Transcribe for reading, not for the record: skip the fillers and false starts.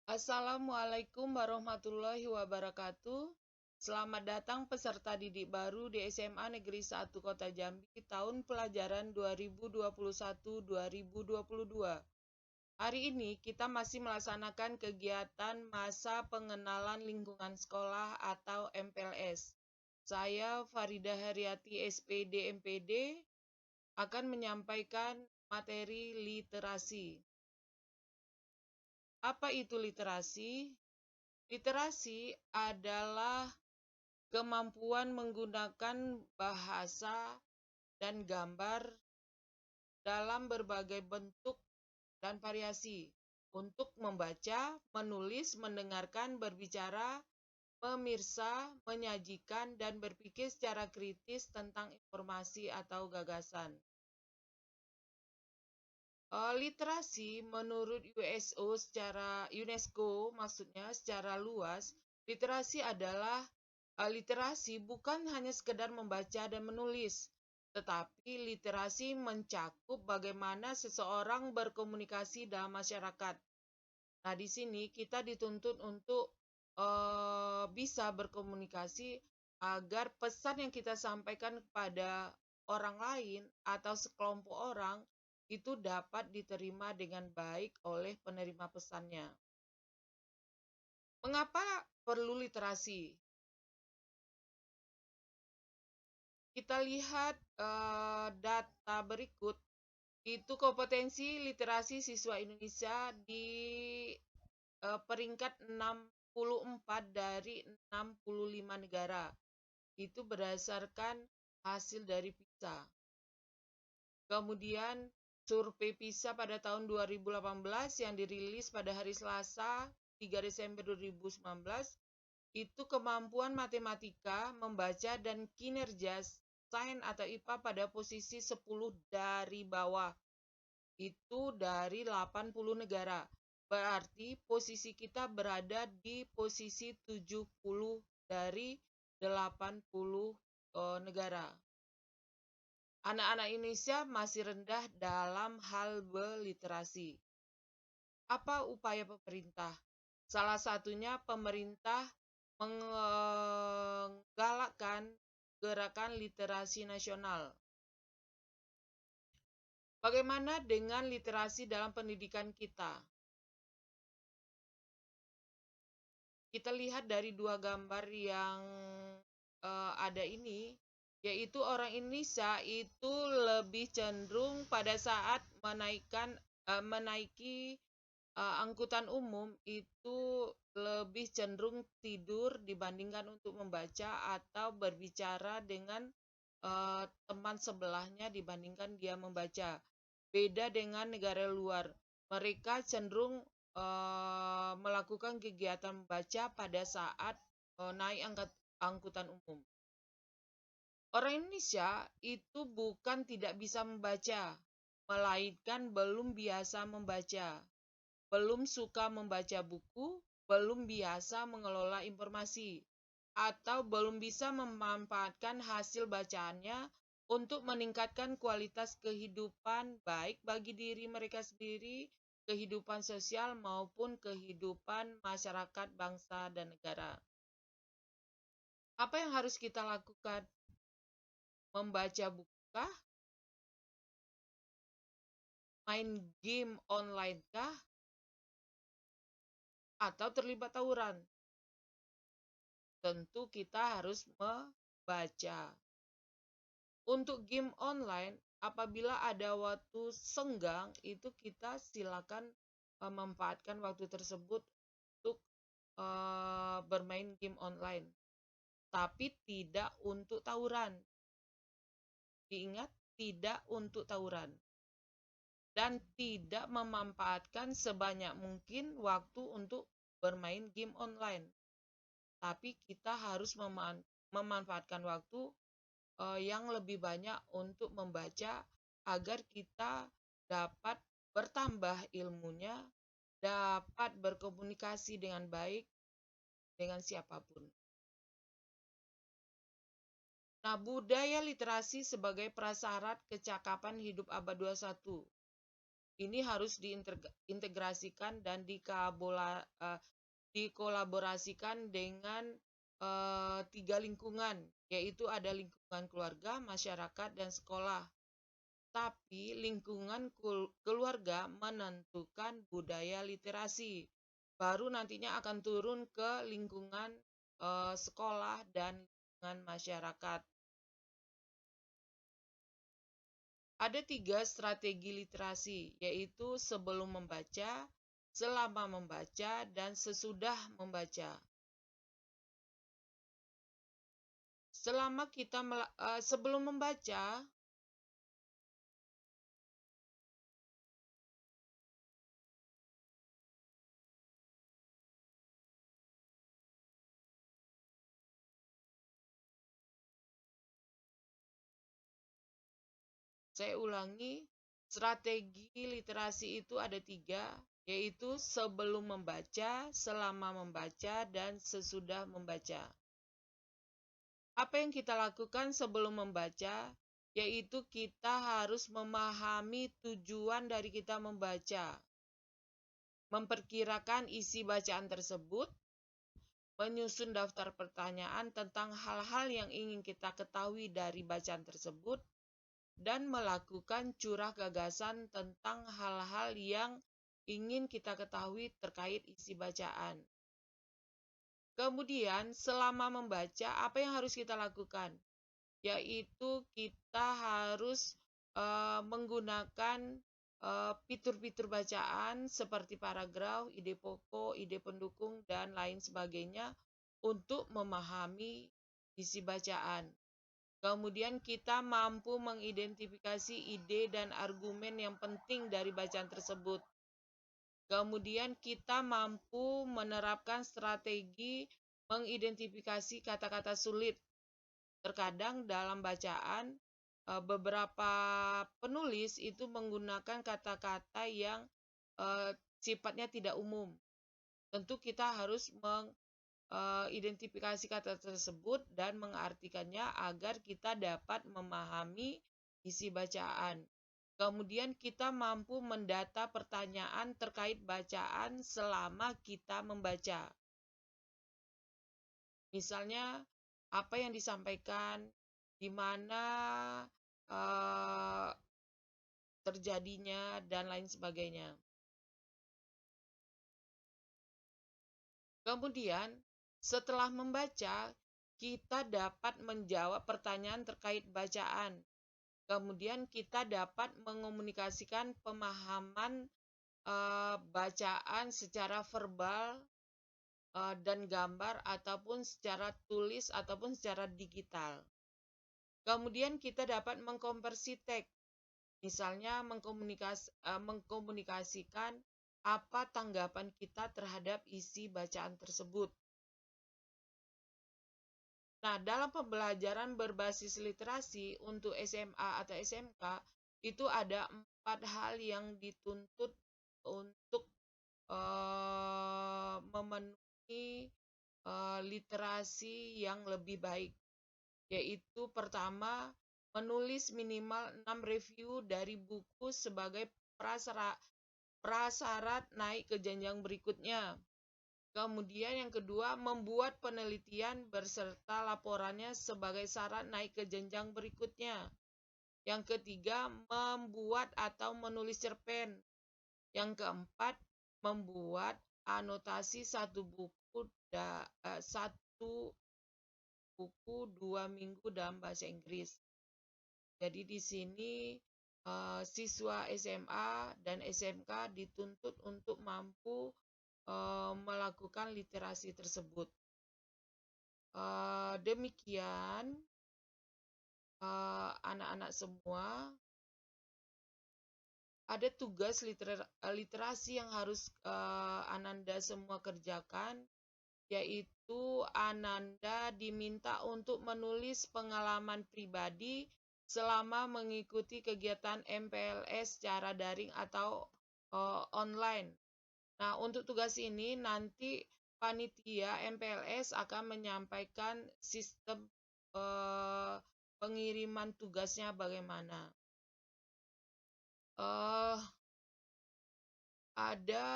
Assalamualaikum warahmatullahi wabarakatuh. Selamat datang peserta didik baru di SMA Negeri 1 Kota Jambi tahun pelajaran 2021-2022. Hari ini kita masih melaksanakan kegiatan masa pengenalan lingkungan sekolah atau MPLS. Saya Farida Haryati SPD MPD akan menyampaikan materi literasi. Apa itu literasi? Literasi adalah kemampuan menggunakan bahasa dan gambar dalam berbagai bentuk dan variasi untuk membaca, menulis, mendengarkan, berbicara, memirsa, menyajikan, dan berpikir secara kritis tentang informasi atau gagasan. Literasi menurut UNESCO maksudnya secara luas, literasi adalah literasi bukan hanya sekedar membaca dan menulis, tetapi literasi mencakup bagaimana seseorang berkomunikasi dalam masyarakat. Nah, di sini kita dituntut untuk bisa berkomunikasi agar pesan yang kita sampaikan kepada orang lain atau sekelompok orang itu dapat diterima dengan baik oleh penerima pesannya. Mengapa perlu literasi? Kita lihat data berikut. Itu kompetensi literasi siswa Indonesia di peringkat 64 dari 65 negara. Itu berdasarkan hasil dari PISA. Kemudian survei PISA pada tahun 2018 yang dirilis pada hari Selasa 3 Desember 2019 itu kemampuan matematika, membaca dan kinerja sains atau IPA pada posisi 10 dari bawah. Itu dari 80 negara. Berarti posisi kita berada di posisi 70 dari 80 negara. Anak-anak Indonesia masih rendah dalam hal berliterasi. Apa upaya pemerintah? Salah satunya pemerintah menggalakkan gerakan literasi nasional. Bagaimana dengan literasi dalam pendidikan kita? Kita lihat dari dua gambar yang ada ini, yaitu orang Indonesia itu lebih cenderung pada saat menaiki angkutan umum itu lebih cenderung tidur dibandingkan untuk membaca atau berbicara dengan teman sebelahnya dibandingkan dia membaca. Beda dengan negara luar, mereka cenderung melakukan kegiatan membaca pada saat naik angkutan umum. Orang Indonesia itu bukan tidak bisa membaca, melainkan belum biasa membaca, belum suka membaca buku, belum biasa mengelola informasi, atau belum bisa memanfaatkan hasil bacaannya untuk meningkatkan kualitas kehidupan baik bagi diri mereka sendiri, kehidupan sosial maupun kehidupan masyarakat, bangsa, dan negara. Apa yang harus kita lakukan? Membaca buku kah? Main game online kah? Atau terlibat tawuran? Tentu kita harus membaca. Untuk game online, apabila ada waktu senggang, itu kita silakan memanfaatkan waktu tersebut untuk bermain game online. Tapi tidak untuk tawuran. Diingat, tidak untuk tawuran. Dan tidak memanfaatkan sebanyak mungkin waktu untuk bermain game online. Tapi kita harus memanfaatkan waktu yang lebih banyak untuk membaca agar kita dapat bertambah ilmunya, dapat berkomunikasi dengan baik dengan siapapun. Nah, budaya literasi sebagai prasyarat kecakapan hidup abad 21. ini harus diintegrasikan dan dikolaborasikan dengan 3 lingkungan, yaitu ada lingkungan keluarga, masyarakat, dan sekolah. Tapi lingkungan keluarga menentukan budaya literasi. Baru nantinya akan turun ke lingkungan sekolah dan lingkungan masyarakat. Ada 3 strategi literasi, yaitu sebelum membaca, selama membaca, dan sesudah membaca. Sebelum membaca, saya ulangi, strategi literasi itu ada 3, yaitu sebelum membaca, selama membaca, dan sesudah membaca. Apa yang kita lakukan sebelum membaca? Yaitu kita harus memahami tujuan dari kita membaca, memperkirakan isi bacaan tersebut, menyusun daftar pertanyaan tentang hal-hal yang ingin kita ketahui dari bacaan tersebut, dan melakukan curah gagasan tentang hal-hal yang ingin kita ketahui terkait isi bacaan. Kemudian, selama membaca, apa yang harus kita lakukan? Yaitu kita harus menggunakan fitur-fitur bacaan seperti paragraf, ide pokok, ide pendukung, dan lain sebagainya untuk memahami isi bacaan. Kemudian kita mampu mengidentifikasi ide dan argumen yang penting dari bacaan tersebut. Kemudian kita mampu menerapkan strategi mengidentifikasi kata-kata sulit. Terkadang dalam bacaan, beberapa penulis itu menggunakan kata-kata yang sifatnya tidak umum. Tentu kita harus identifikasi kata tersebut dan mengartikannya agar kita dapat memahami isi bacaan. Kemudian kita mampu mendata pertanyaan terkait bacaan selama kita membaca. Misalnya, apa yang disampaikan, di mana terjadinya, dan lain sebagainya. Kemudian, setelah membaca, kita dapat menjawab pertanyaan terkait bacaan. Kemudian kita dapat mengomunikasikan pemahaman bacaan secara verbal dan gambar ataupun secara tulis ataupun secara digital. Kemudian kita dapat mengkonversi teks, misalnya mengkomunikasikan apa tanggapan kita terhadap isi bacaan tersebut. Nah, dalam pembelajaran berbasis literasi untuk SMA atau SMK, itu ada 4 hal yang dituntut untuk memenuhi literasi yang lebih baik. Yaitu pertama, menulis minimal 6 review dari buku sebagai prasyarat naik ke jenjang berikutnya. Kemudian yang kedua, membuat penelitian berserta laporannya sebagai syarat naik ke jenjang berikutnya. Yang ketiga, membuat atau menulis cerpen. Yang keempat, membuat anotasi satu buku 2 minggu dalam bahasa Inggris. Jadi di sini siswa SMA dan SMK dituntut untuk mampu melakukan literasi tersebut. Demikian anak-anak semua, ada tugas literasi yang harus Ananda semua kerjakan, yaitu Ananda diminta untuk menulis pengalaman pribadi selama mengikuti kegiatan MPLS secara daring atau online. Nah, untuk tugas ini nanti panitia MPLS akan menyampaikan sistem pengiriman tugasnya bagaimana. ada